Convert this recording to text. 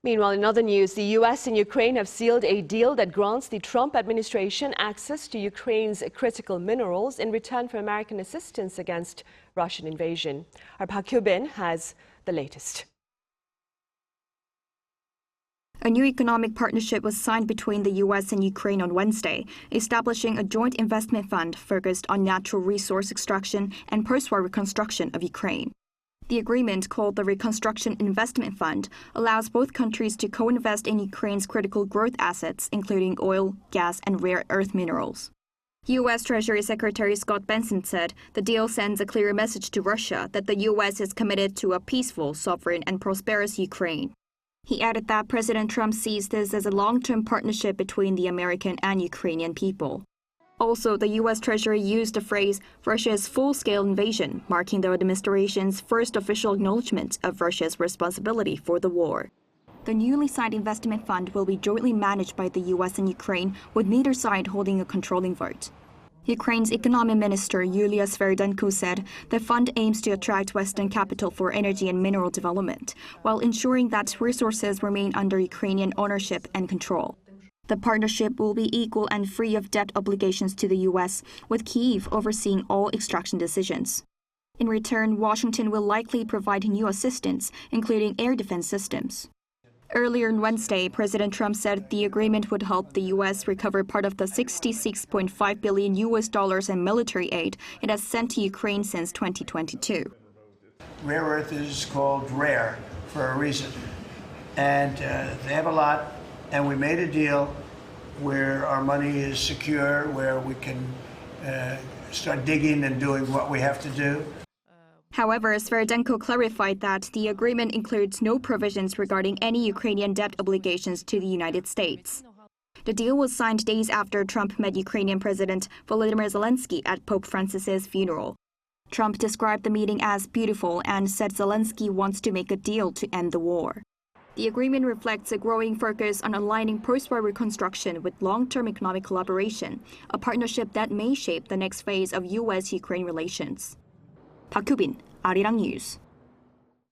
Meanwhile, in other news, the U.S. and Ukraine have sealed a deal that grants the Trump administration access to Ukraine's critical minerals in return for American assistance against Russian invasion. Our Hyo-been has the latest. A new economic partnership was signed between the U.S. and Ukraine on Wednesday, establishing a joint investment fund focused on natural resource extraction and post-war reconstruction of Ukraine. The agreement, called the Reconstruction Investment Fund, allows both countries to co-invest in Ukraine's critical growth assets, including oil, gas, and rare earth minerals. U.S. Treasury Secretary Scott Bessent said the deal sends a clear message to Russia that the U.S. is committed to a peaceful, sovereign, and prosperous Ukraine. He added that President Trump sees this as a long-term partnership between the American and Ukrainian people. Also, the U.S. Treasury used the phrase Russia's full-scale invasion, marking the administration's first official acknowledgement of Russia's responsibility for the war. The newly signed investment fund will be jointly managed by the U.S. and Ukraine, with neither side holding a controlling vote. Ukraine's economic minister Yulia Sviridenko said the fund aims to attract Western capital for energy and mineral development, while ensuring that resources remain under Ukrainian ownership and control. The partnership will be equal and free of debt obligations to the U.S., with Kyiv overseeing all extraction decisions. In return, Washington will likely provide new assistance, including air defense systems. Earlier on Wednesday, President Trump said the agreement would help the U.S. recover part of the $66.5 billion in military aid it has sent to Ukraine since 2022. Rare earth is called rare for a reason. And they have a lot, and we made a deal where our money is secure, where we can start digging and doing what we have to do. However, Sviridenko clarified that the agreement includes no provisions regarding any Ukrainian debt obligations to the United States. The deal was signed days after Trump met Ukrainian President Volodymyr Zelensky at Pope Francis's funeral. Trump described the meeting as beautiful and said Zelensky wants to make a deal to end the war. The agreement reflects a growing focus on aligning post-war reconstruction with long-term economic collaboration, a partnership that may shape the next phase of U.S.-Ukraine relations. Hyo-been, Arirang News.